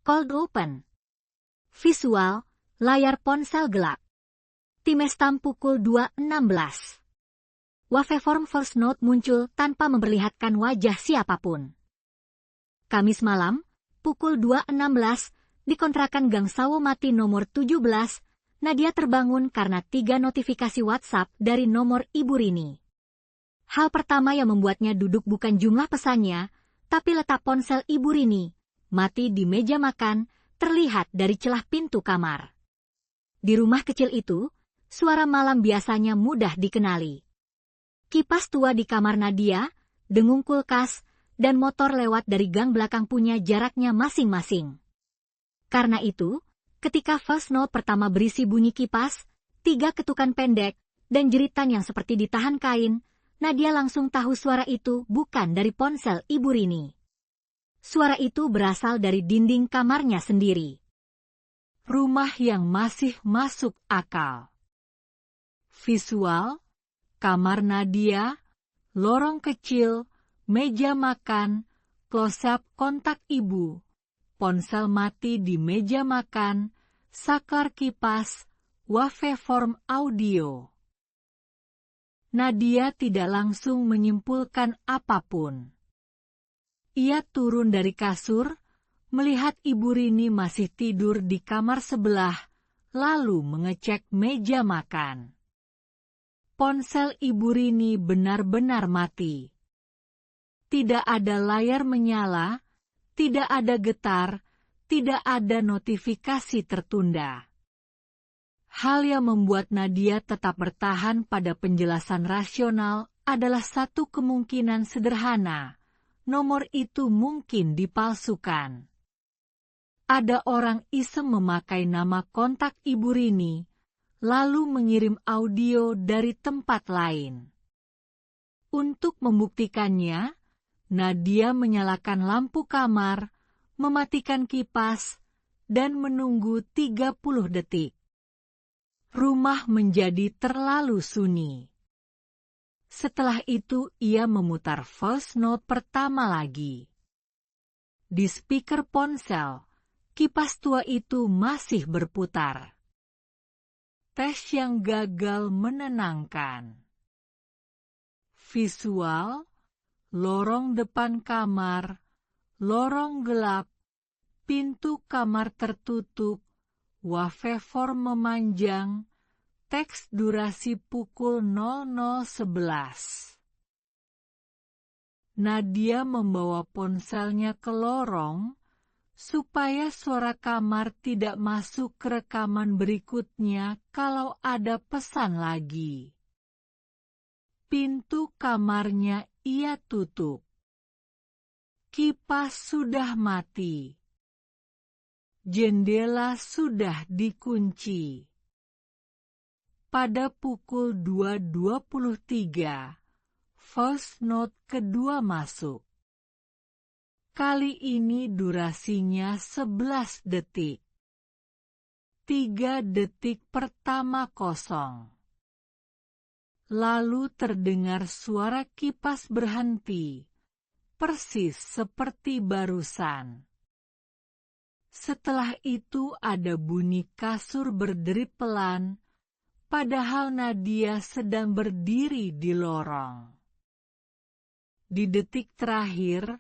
Cold open. Visual, layar ponsel gelap. Timestamp pukul 2.16. Waveform voice note muncul tanpa memperlihatkan wajah siapapun. Kamis malam, pukul 2.16, di kontrakan Gang Sawo Mati nomor 17, Nadia terbangun karena 3 notifikasi WhatsApp dari nomor Ibu Rini. Hal pertama yang membuatnya duduk bukan jumlah pesannya, tapi letak ponsel Ibu Rini, mati di meja makan, terlihat dari celah pintu kamar. Di rumah kecil itu, suara malam biasanya mudah dikenali. Kipas tua di kamar Nadia, dengung kulkas, dan motor lewat dari gang belakang punya jaraknya masing-masing. Karena itu, ketika voice note pertama berisi bunyi kipas, 3 ketukan pendek, dan jeritan yang seperti ditahan kain, Nadia langsung tahu suara itu bukan dari ponsel Ibu Rini. Suara itu berasal dari dinding kamarnya sendiri. Rumah yang masih masuk akal. Visual, kamar Nadia, lorong kecil, meja makan, close-up kontak ibu, ponsel mati di meja makan, saklar kipas, waveform audio. Nadia tidak langsung menyimpulkan apapun. Ia turun dari kasur, melihat Ibu Rini masih tidur di kamar sebelah, lalu mengecek meja makan. Ponsel Ibu Rini benar-benar mati. Tidak ada layar menyala, tidak ada getar, tidak ada notifikasi tertunda. Hal yang membuat Nadia tetap bertahan pada penjelasan rasional adalah satu kemungkinan sederhana. Nomor itu mungkin dipalsukan. Ada orang iseng memakai nama kontak Ibu Rini, lalu mengirim audio dari tempat lain. Untuk membuktikannya, Nadia menyalakan lampu kamar, mematikan kipas, dan menunggu 30 detik. Rumah menjadi terlalu sunyi. Setelah itu ia memutar voice note pertama lagi. Di speaker ponsel, kipas tua itu masih berputar. Tes yang gagal menenangkan. Visual, lorong depan kamar, lorong gelap, pintu kamar tertutup, waveform memanjang, teks durasi pukul 00.11. Nadia membawa ponselnya ke lorong, supaya suara kamar tidak masuk ke rekaman berikutnya kalau ada pesan lagi. Pintu kamarnya ia tutup. Kipas sudah mati. Jendela sudah dikunci. Pada pukul 2.23, voice note kedua masuk. Kali ini durasinya 11 detik. 3 detik pertama kosong. Lalu terdengar suara kipas berhenti, persis seperti barusan. Setelah itu ada bunyi kasur berderit pelan, padahal Nadia sedang berdiri di lorong. Di detik terakhir,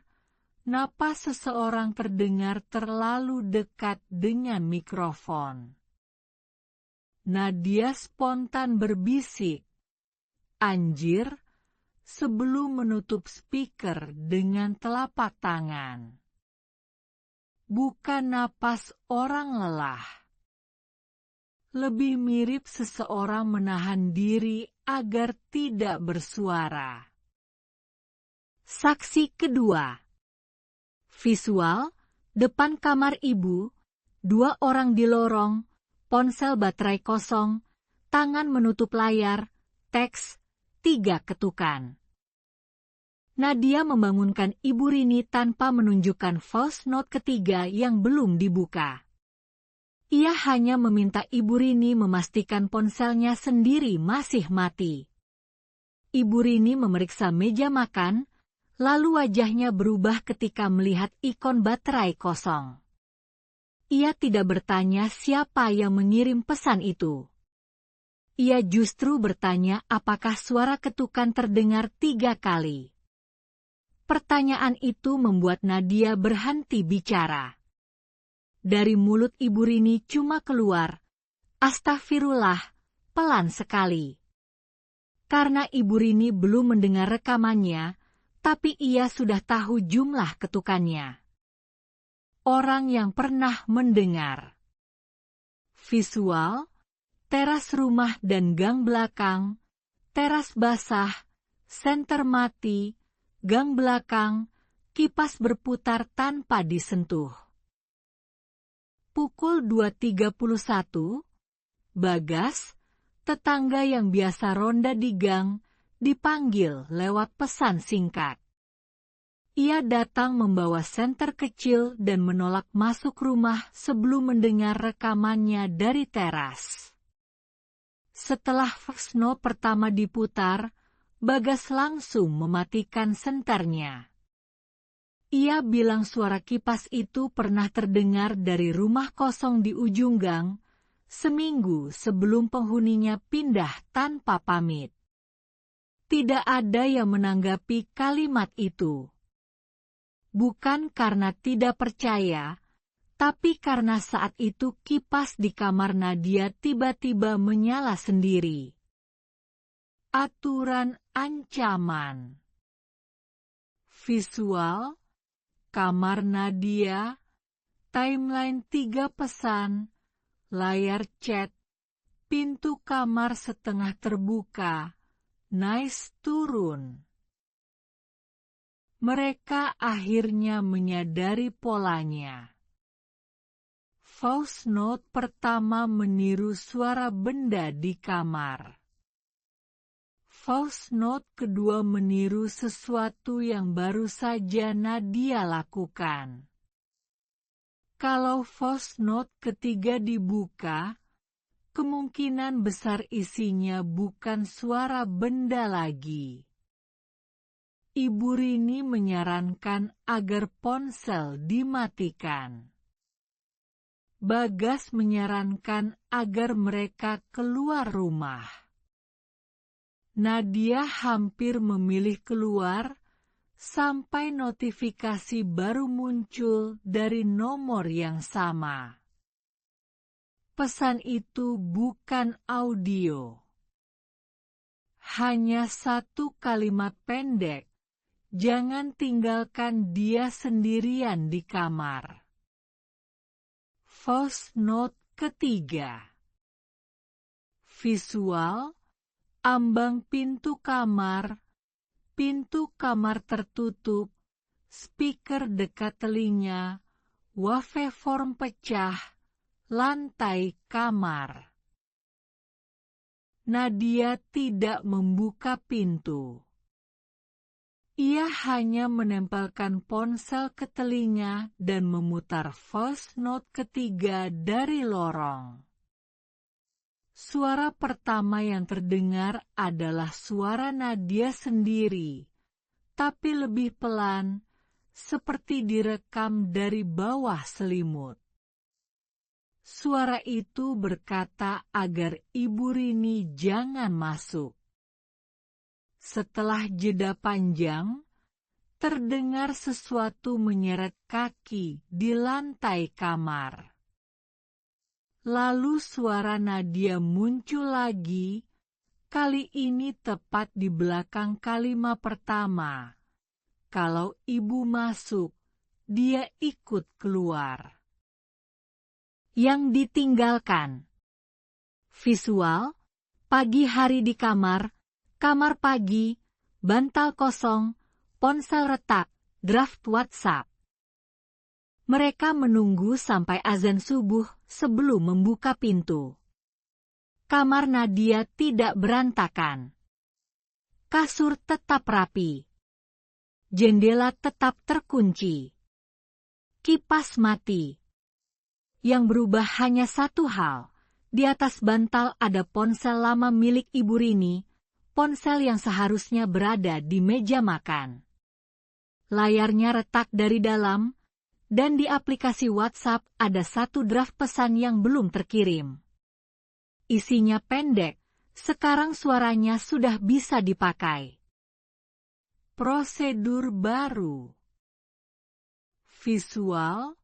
napas seseorang terdengar terlalu dekat dengan mikrofon. Nadia spontan berbisik, "Anjir," sebelum menutup speaker dengan telapak tangan. Bukan napas orang lelah. Lebih mirip seseorang menahan diri agar tidak bersuara. Saksi kedua. Visual, depan kamar ibu, 2 orang di lorong, ponsel baterai kosong, tangan menutup layar, teks, 3 ketukan. Nadia membangunkan Ibu Rini tanpa menunjukkan voice note ketiga yang belum dibuka. Ia hanya meminta Ibu Rini memastikan ponselnya sendiri masih mati. Ibu Rini memeriksa meja makan, lalu wajahnya berubah ketika melihat ikon baterai kosong. Ia tidak bertanya siapa yang mengirim pesan itu. Ia justru bertanya apakah suara ketukan terdengar 3 kali. Pertanyaan itu membuat Nadia berhenti bicara. Dari mulut Ibu Rini cuma keluar, "Astagfirullah," pelan sekali. Karena Ibu Rini belum mendengar rekamannya, tapi ia sudah tahu jumlah ketukannya. Orang yang pernah mendengar. Visual, teras rumah dan gang belakang, teras basah, senter mati, gang belakang, kipas berputar tanpa disentuh. Pukul 2.31, Bagas, tetangga yang biasa ronda di gang, dipanggil lewat pesan singkat. Ia datang membawa senter kecil dan menolak masuk rumah sebelum mendengar rekamannya dari teras. Setelah voice note pertama diputar, Bagas langsung mematikan senternya. Ia bilang suara kipas itu pernah terdengar dari rumah kosong di ujung gang, seminggu sebelum penghuninya pindah tanpa pamit. Tidak ada yang menanggapi kalimat itu. Bukan karena tidak percaya, tapi karena saat itu kipas di kamar Nadia tiba-tiba menyala sendiri. Aturan ancaman. Visual, kamar Nadia, timeline 3 pesan, layar chat, pintu kamar setengah terbuka, nice turun. Mereka akhirnya menyadari polanya. Voice note pertama meniru suara benda di kamar. Voice note kedua meniru sesuatu yang baru saja Nadia lakukan. Kalau voice note ketiga dibuka, kemungkinan besar isinya bukan suara benda lagi. Ibu Rini menyarankan agar ponsel dimatikan. Bagas menyarankan agar mereka keluar rumah. Nadia hampir memilih keluar sampai notifikasi baru muncul dari nomor yang sama. Pesan itu bukan audio. Hanya satu kalimat pendek, "Jangan tinggalkan dia sendirian di kamar." Voice note ketiga. Visual, ambang pintu kamar tertutup, speaker dekat telinga, waveform pecah, lantai kamar. Nadia tidak membuka pintu. Ia hanya menempelkan ponsel ke telinga dan memutar voice note ketiga dari lorong. Suara pertama yang terdengar adalah suara Nadia sendiri, tapi lebih pelan, seperti direkam dari bawah selimut. Suara itu berkata agar Ibu Rini jangan masuk. Setelah jeda panjang, terdengar sesuatu menyeret kaki di lantai kamar. Lalu suara Nadia muncul lagi, kali ini tepat di belakang kalimat pertama. Kalau ibu masuk, dia ikut keluar. Yang ditinggalkan. Visual, pagi hari di kamar pagi, bantal kosong, ponsel retak, draft WhatsApp. Mereka menunggu sampai azan subuh sebelum membuka pintu. Kamar Nadia tidak berantakan. Kasur tetap rapi. Jendela tetap terkunci. Kipas mati. Yang berubah hanya satu hal. Di atas bantal ada ponsel lama milik Ibu Rini, ponsel yang seharusnya berada di meja makan. Layarnya retak dari dalam, dan di aplikasi WhatsApp ada satu draft pesan yang belum terkirim. Isinya pendek, sekarang suaranya sudah bisa dipakai. Prosedur baru. Visual,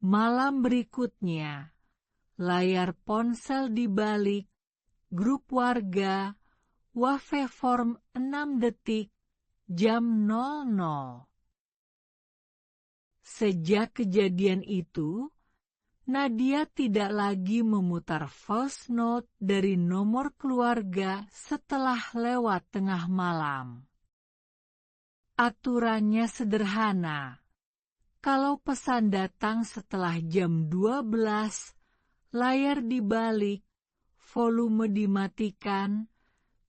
malam berikutnya, layar ponsel dibalik, grup warga, waveform 6 detik, jam 00. Sejak kejadian itu, Nadia tidak lagi memutar voice note dari nomor keluarga setelah lewat tengah malam. Aturannya sederhana. Kalau pesan datang setelah jam 12, layar dibalik, volume dimatikan,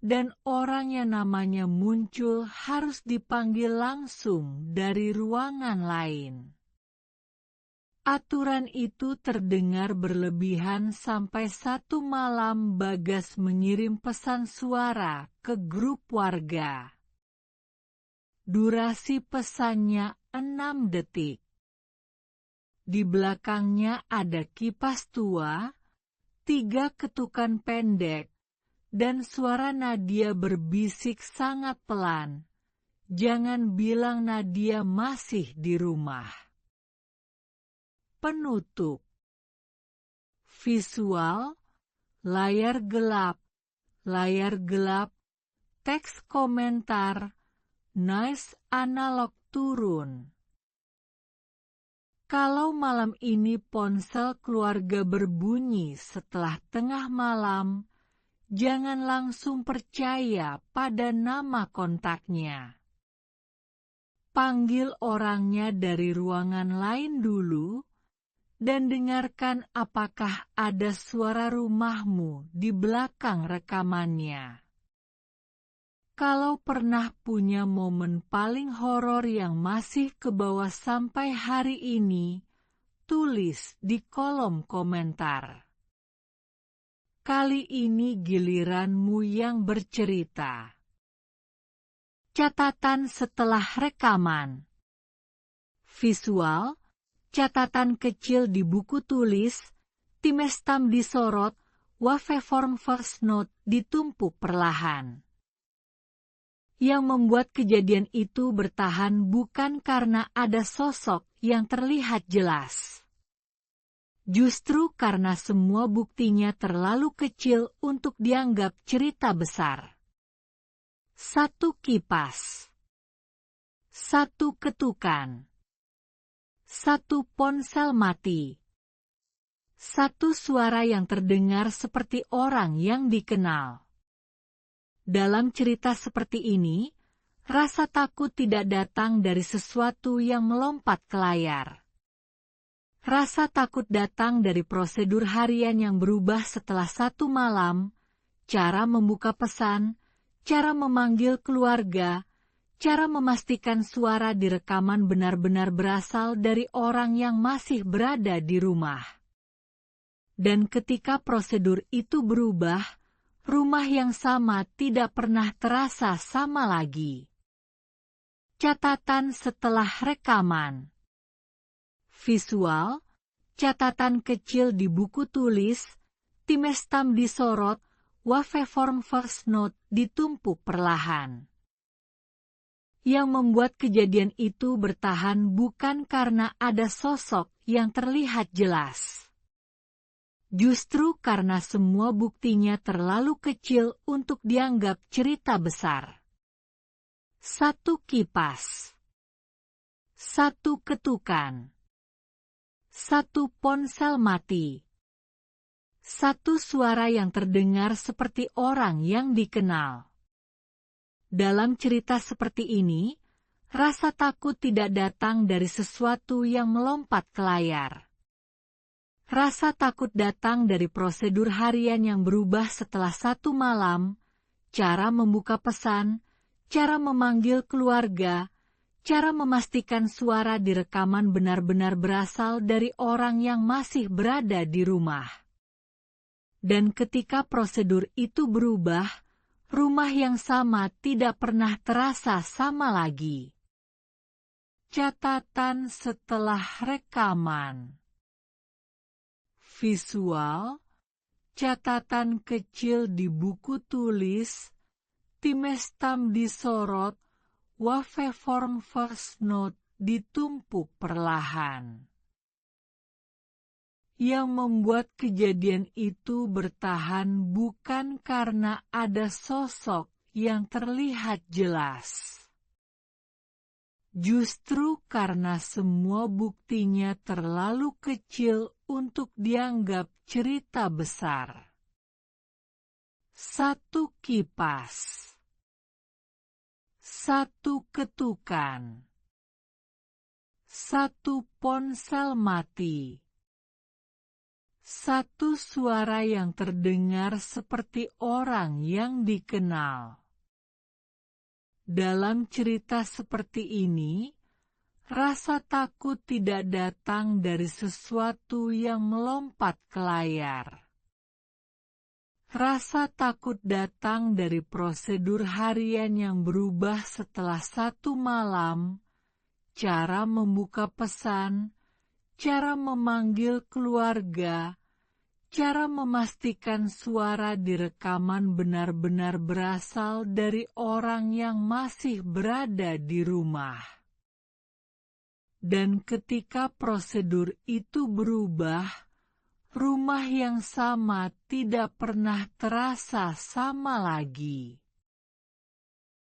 dan orang yang namanya muncul harus dipanggil langsung dari ruangan lain. Aturan itu terdengar berlebihan sampai satu malam Bagas mengirim pesan suara ke grup warga. Durasi pesannya 6 detik. Di belakangnya ada kipas tua, 3 ketukan pendek, dan suara Nadia berbisik sangat pelan. Jangan bilang Nadia masih di rumah. Penutup. Visual, layar gelap, teks komentar, noise analog turun. Kalau malam ini ponsel keluarga berbunyi setelah tengah malam, jangan langsung percaya pada nama kontaknya. Panggil orangnya dari ruangan lain dulu, dan dengarkan apakah ada suara rumahmu di belakang rekamannya. Kalau pernah punya momen paling horor yang masih kebawa sampai hari ini, tulis di kolom komentar. Kali ini giliranmu yang bercerita. Catatan setelah rekaman. Visual, catatan kecil di buku tulis, timestamp disorot, waveform voice note ditumpuk perlahan. Yang membuat kejadian itu bertahan bukan karena ada sosok yang terlihat jelas. Justru karena semua buktinya terlalu kecil untuk dianggap cerita besar. 1 kipas. 1 ketukan. 1 ponsel mati. 1 suara yang terdengar seperti orang yang dikenal. Dalam cerita seperti ini, rasa takut tidak datang dari sesuatu yang melompat ke layar. Rasa takut datang dari prosedur harian yang berubah setelah satu malam, cara membuka pesan, cara memanggil keluarga, cara memastikan suara di rekaman benar-benar berasal dari orang yang masih berada di rumah. Dan ketika prosedur itu berubah, rumah yang sama tidak pernah terasa sama lagi. Catatan setelah rekaman. Visual, catatan kecil di buku tulis, timestamp disorot, waveform voice note ditumpuk perlahan. Yang membuat kejadian itu bertahan bukan karena ada sosok yang terlihat jelas. Justru karena semua buktinya terlalu kecil untuk dianggap cerita besar. 1 kipas. 1 ketukan. 1 ponsel mati. 1 suara yang terdengar seperti orang yang dikenal. Dalam cerita seperti ini, rasa takut tidak datang dari sesuatu yang melompat ke layar. Rasa takut datang dari prosedur harian yang berubah setelah satu malam, cara membuka pesan, cara memanggil keluarga, cara memastikan suara di rekaman benar-benar berasal dari orang yang masih berada di rumah. Dan ketika prosedur itu berubah, rumah yang sama tidak pernah terasa sama lagi. Catatan setelah rekaman. Visual, catatan kecil di buku tulis, timestamp disorot, waveform first note ditumpuk perlahan. Yang membuat kejadian itu bertahan bukan karena ada sosok yang terlihat jelas. Justru karena semua buktinya terlalu kecil untuk dianggap cerita besar. Satu kipas. Satu ketukan. Satu ponsel mati. Satu suara yang terdengar seperti orang yang dikenal. Dalam cerita seperti ini, rasa takut tidak datang dari sesuatu yang melompat ke layar. Rasa takut datang dari prosedur harian yang berubah setelah satu malam, cara membuka pesan, cara memanggil keluarga, cara memastikan suara di rekaman benar-benar berasal dari orang yang masih berada di rumah. Dan ketika prosedur itu berubah, rumah yang sama tidak pernah terasa sama lagi.